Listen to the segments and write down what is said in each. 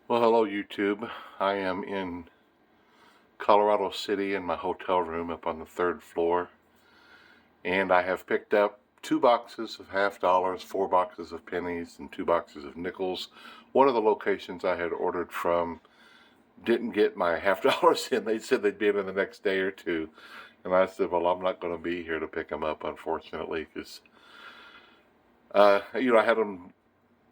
Well, hello YouTube. I am in Colorado City in my hotel room up on the 3rd floor, and I have picked up 2 boxes of half dollars, 4 boxes of pennies, and 2 boxes of nickels. One of the locations I had ordered from didn't get my half dollars in. They said they'd be in the next day or two, and I said, well, I'm not going to be here to pick them up, unfortunately, because I had them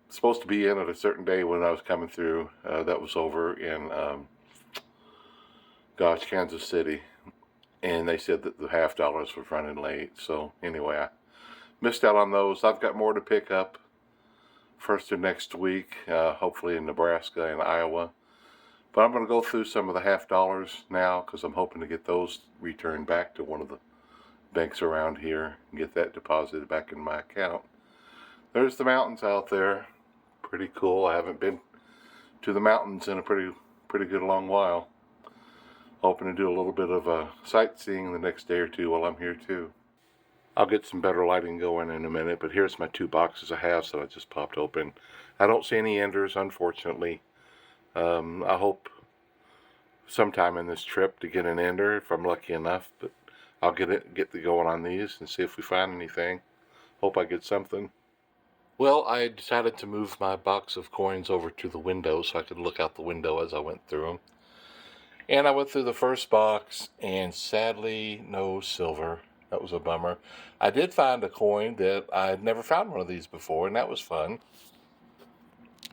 supposed to be in at a certain day when I was coming through. That was over in Kansas City, and they said that the half dollars was running late. So anyway, I missed out on those. I've got more to pick up first of next week, hopefully in Nebraska and Iowa. But I'm going to go through some of the half dollars now because I'm hoping to get those returned back to one of the banks around here and get that deposited back in my account. There's the mountains out there. Pretty cool. I haven't been to the mountains in a pretty good long while. Hoping to do a little bit of sightseeing the next day or two while I'm here too. I'll get some better lighting going in a minute, but here's my 2 boxes of halves that I just popped open. I don't see any enders, unfortunately. I hope sometime in this trip to get an ender if I'm lucky enough, but I'll get the going on these and see if we find anything. Hope I get something. Well, I decided to move my box of coins over to the window so I could look out the window as I went through them. And I went through the first box, and sadly, no silver. That was a bummer. I did find a coin that I had never found one of these before, and that was fun.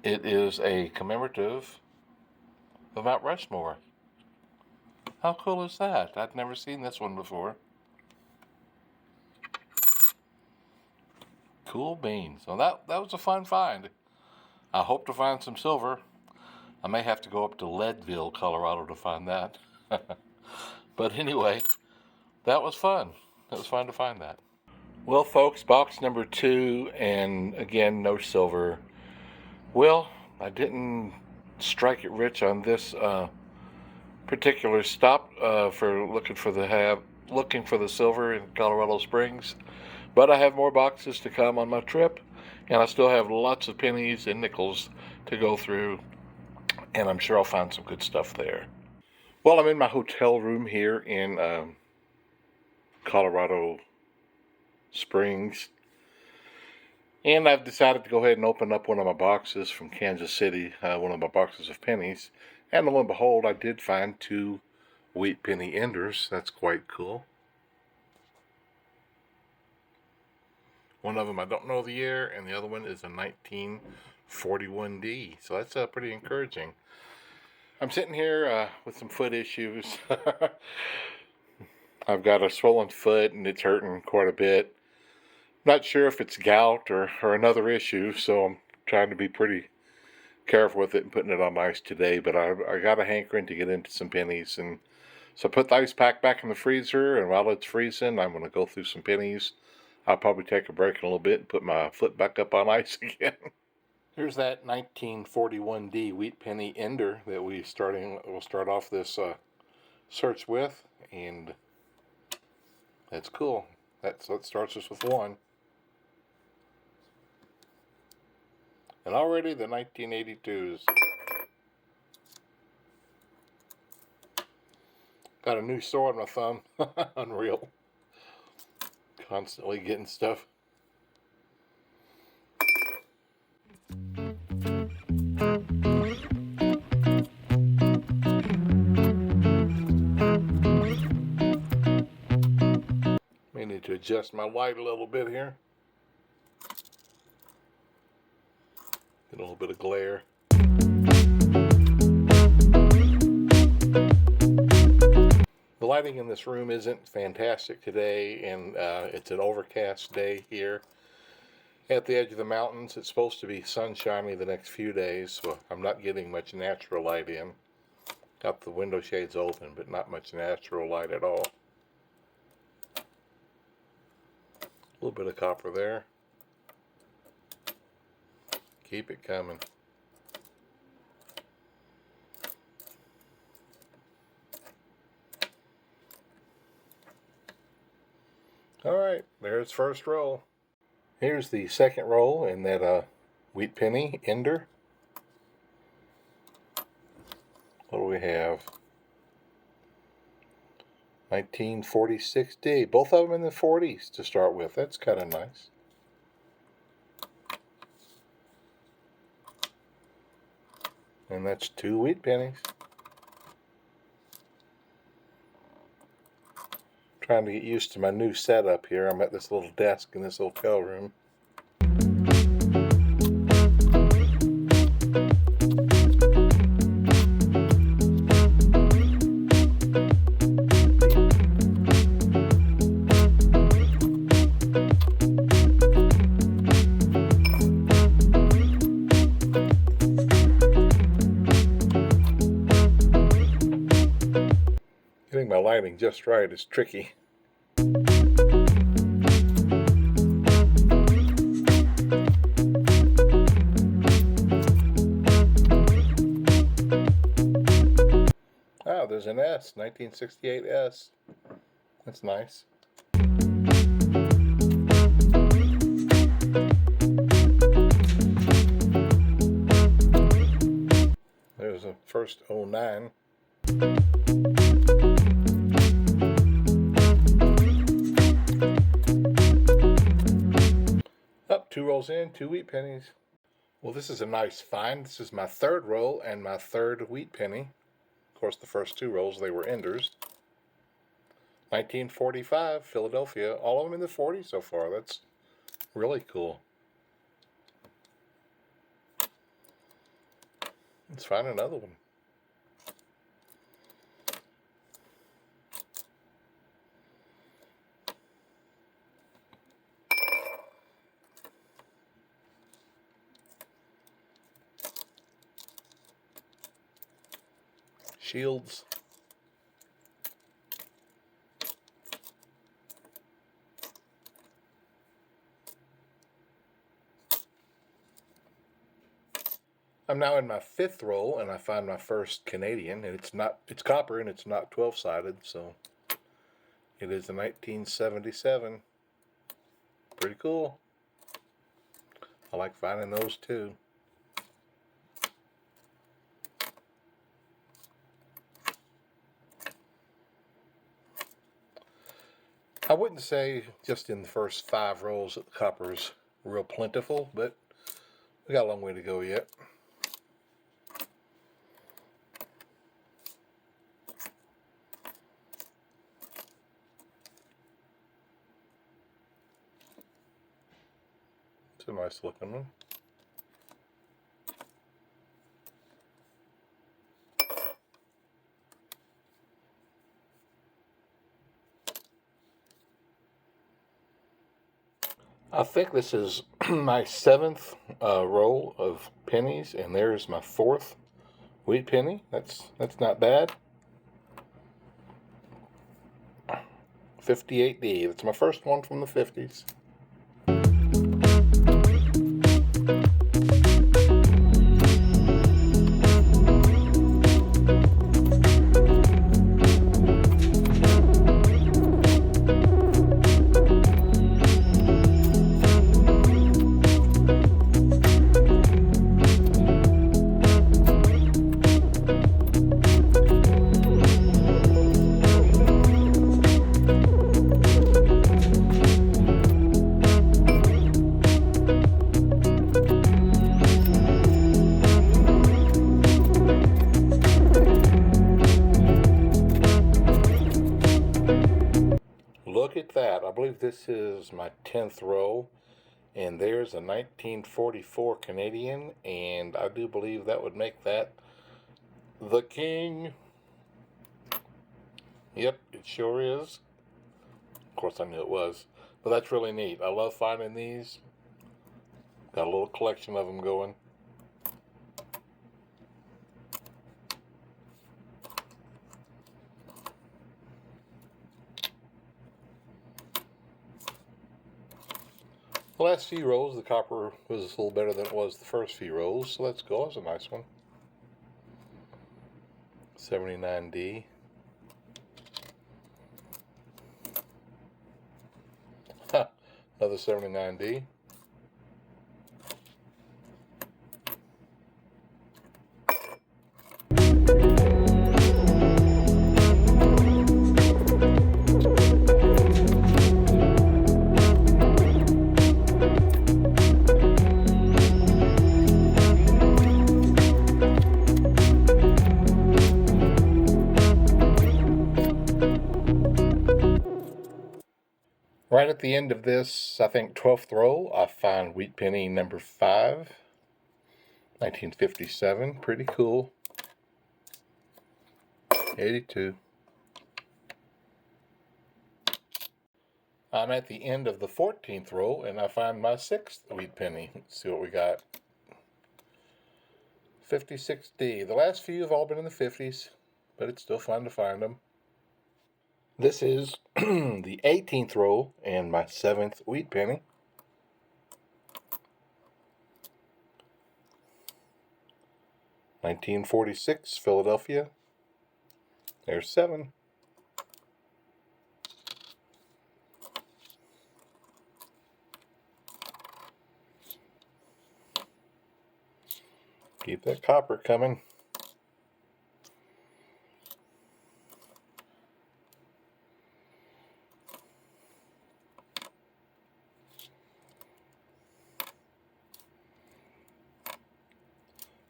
It is a commemorative of Mount Rushmore. How cool is that? I'd never seen this one before. Cool beans. So that was a fun find. I hope to find some silver. I may have to go up to Leadville, Colorado to find that. But anyway, that was fun. It was fun to find that. Well, folks, box number 2, and again, no silver. Well, I didn't strike it rich on this particular stop for looking for the silver in Colorado Springs. But I have more boxes to come on my trip, and I still have lots of pennies and nickels to go through, and I'm sure I'll find some good stuff there. Well, I'm in my hotel room here in Colorado Springs, and I've decided to go ahead and open up one of my boxes from Kansas City, one of my boxes of pennies, and lo and behold, I did find 2 wheat penny enders. That's quite cool. One of them I don't know the year, and the other one is a 1941D. So that's pretty encouraging. I'm sitting here with some foot issues. I've got a swollen foot, and it's hurting quite a bit. Not sure if it's gout or another issue, so I'm trying to be pretty careful with it and putting it on ice today. But I got a hankering to get into some pennies, and so I put the ice pack back in the freezer, and while it's freezing, I'm going to go through some pennies. I'll probably take a break in a little bit and put my foot back up on ice again. Here's that 1941D wheat penny ender that we'll start off this search with, and that's cool. That starts us with 1. And already the 1982s. Got a new sore on my thumb. Unreal. Constantly getting stuff. May need to adjust my light a little bit here. Get a little bit of glare. The lighting in this room isn't fantastic today, and it's an overcast day here at the edge of the mountains. It's supposed to be sunshiny the next few days, so I'm not getting much natural light in. Got the window shades open, but not much natural light at all. A little bit of copper there. Keep it coming. Alright, there's first roll. Here's the second roll in that wheat penny ender. What do we have? 1946D. Both of them in the 40s to start with. That's kind of nice. And that's 2 wheat pennies. Trying to get used to my new setup here. I'm at this little desk in this hotel room. Getting my lighting just right is tricky. Oh, there's an S, 1968 S. That's nice. There's a first 09. Up 2 rolls in, 2 wheat pennies. Well, this is a nice find. This is my 3rd roll and my 3rd wheat penny. Of course, the first 2 rolls, they were enders. 1945, Philadelphia. All of them in the 40s so far. That's really cool. Let's find another one. Shields. I'm now in my 5th roll, and I find my first Canadian, and it's copper and it's not 12-sided, so it is a 1977. Pretty cool. I like finding those too. I wouldn't say just in the first 5 rolls that the copper is real plentiful, but we got a long way to go yet. It's a nice looking one. I think this is my 7th roll of pennies, and there's my 4th wheat penny. That's not bad. 58D. That's my first one from the 50s. Look at that. I believe this is my 10th roll, and there's a 1944 Canadian, and I do believe that would make that the king. Yep, it sure is. Of course I knew it was, but that's really neat. I love finding these. Got a little collection of them going. The last few rolls, the copper was a little better than it was the first few rolls, so let's go. That's a nice one. 79D. Another 79D. Right at the end of this, I think 12th roll, I find wheat penny number 5, 1957. Pretty cool. 82. I'm at the end of the 14th roll, and I find my 6th wheat penny. Let's see what we got. 56D. The last few have all been in the 50s, but it's still fun to find them. This is the 18th roll and my 7th wheat penny. $19.46, Philadelphia. There's 7. Keep that copper coming.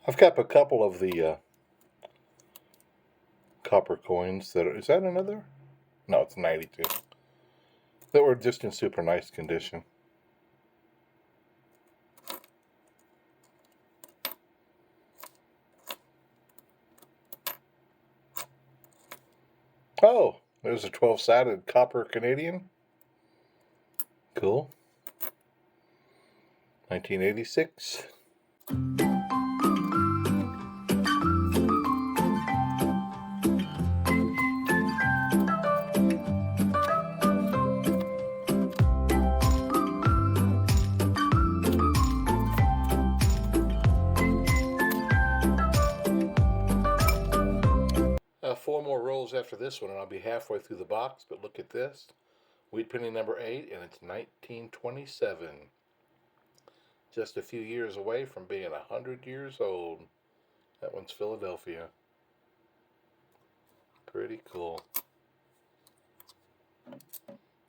I've kept a couple of the copper coins that are, is that another? No, it's 92. That were just in super nice condition. Oh, there's a 12-sided copper Canadian. Cool. 1986. Four more rolls after this one, and I'll be halfway through the box. But look at this. Wheat penny number 8, and it's 1927. Just a few years away from being 100 years old. That one's Philadelphia. Pretty cool.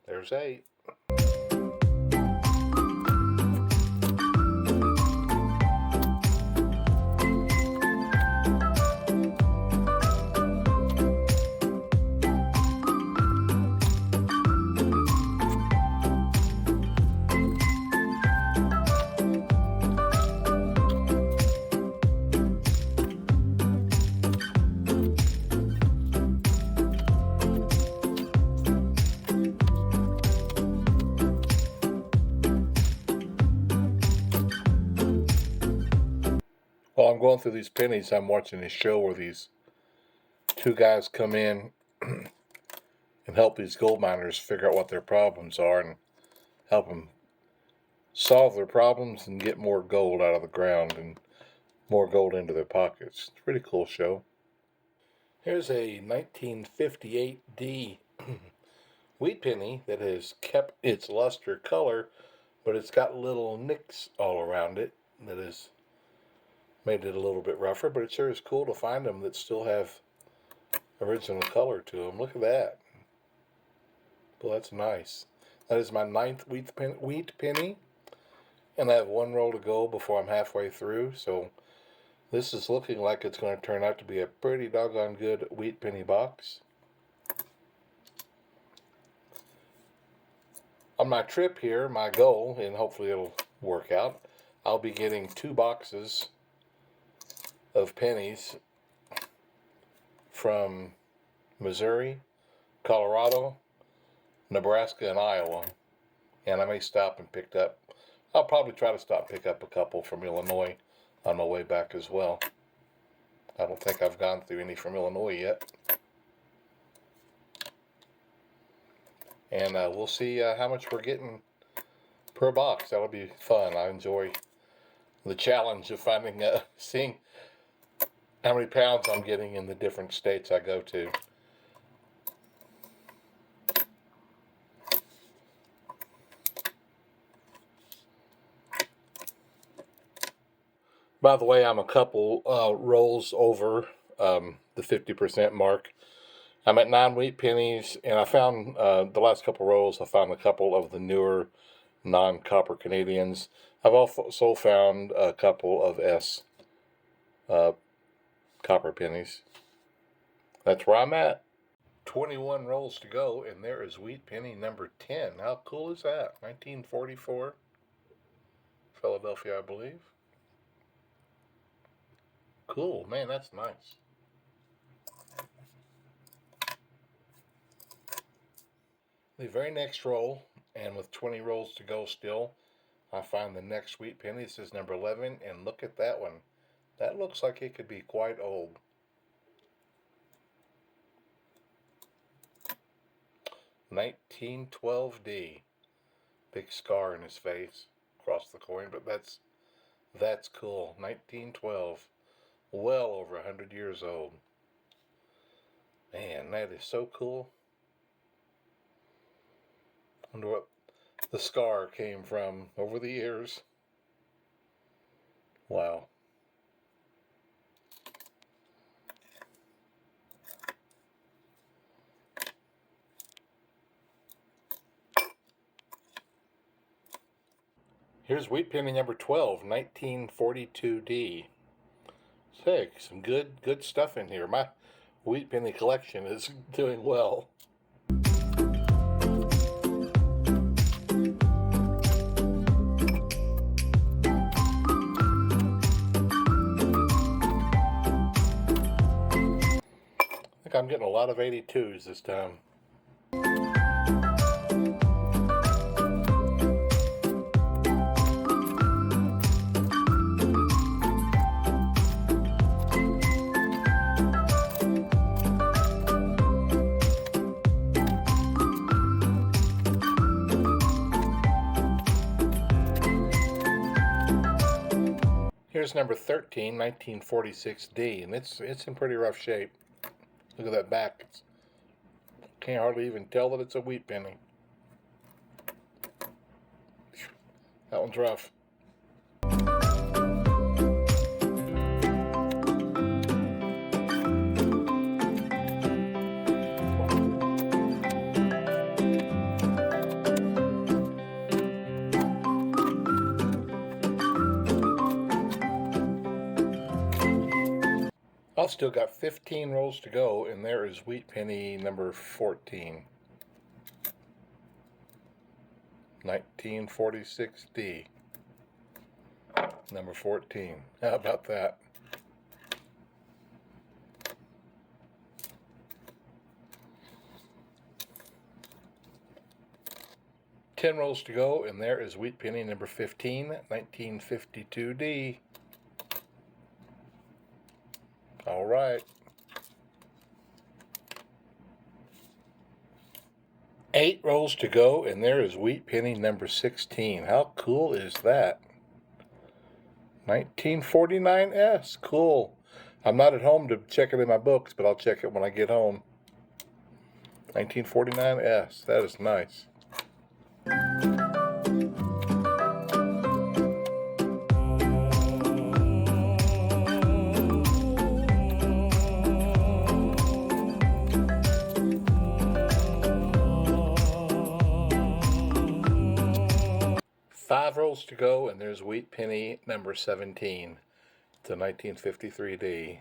There's 8. While I'm going through these pennies, I'm watching a show where these two guys come in and help these gold miners figure out what their problems are and help them solve their problems and get more gold out of the ground and more gold into their pockets. It's a pretty cool show. Here's a 1958D wheat penny that has kept its luster color, but it's got little nicks all around it that has made it a little bit rougher, but it sure is cool to find them that still have original color to them. Look at that. Well, that's nice. That is my 9th wheat penny, and I have one roll to go before I'm halfway through, so this is looking like it's going to turn out to be a pretty doggone good wheat penny box. On my trip here, my goal, and hopefully it'll work out, I'll be getting 2 boxes of pennies from Missouri, Colorado, Nebraska, and Iowa. And I may stop and pick up, I'll probably try to stop and pick up a couple from Illinois on my way back as well. I don't think I've gone through any from Illinois yet. And we'll see how much we're getting per box. That'll be fun. I enjoy the challenge of finding, seeing how many pounds I'm getting in the different states I go to. By the way, I'm a couple rolls over the 50% mark. I'm at 9 wheat pennies, and I found the last couple rolls, I found a couple of the newer non-copper Canadians. I've also found a couple of S copper pennies. That's where I'm at. 21 rolls to go, and there is wheat penny number 10. How cool is that? 1944, Philadelphia, I believe. Cool, man, that's nice. The very next roll, and with 20 rolls to go still, I find the next wheat penny. This is number 11, and look at that one. That looks like it could be quite old. $1912D. Big scar in his face across the coin, but that's cool. 1912. Well over 100 years old. Man, that is so cool. Wonder what the scar came from over the years. Wow. Here's wheat penny number 12, 1942D. Say, some good stuff in here. My wheat penny collection is doing well. I think I'm getting a lot of 82s this time. Here's number 13, 1946D, and it's in pretty rough shape. Look at that back. Can't hardly even tell that it's a wheat penny. That one's rough. I've still got 15 rolls to go, and there is wheat penny number 14. 1946D. Number 14. How about that? Ten rolls to go, and there is wheat penny number 15, 1952D. All right. 8 rolls to go, and there is wheat penny number 16. How cool is that? 1949S. Cool. I'm not at home to check it in my books, but I'll check it when I get home. 1949S. That is nice. Five rolls to go, and there's wheat penny number 17. It's a 1953D.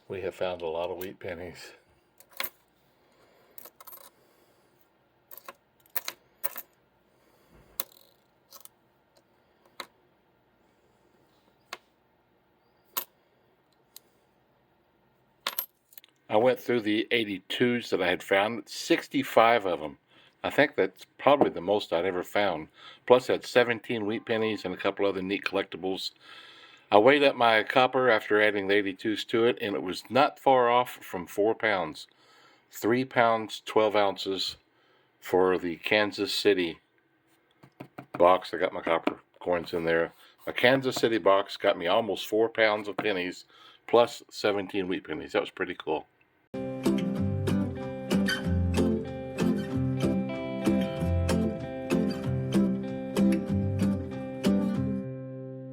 We have found a lot of wheat pennies. I went through the 82s that I had found, 65 of them. I think that's probably the most I'd ever found. Plus, I had 17 wheat pennies and a couple other neat collectibles. I weighed up my copper after adding the 82s to it, and it was not far off from 4 pounds. 3 pounds, 12 ounces for the Kansas City box. I got my copper coins in there. A Kansas City box got me almost 4 pounds of pennies, plus 17 wheat pennies. That was pretty cool.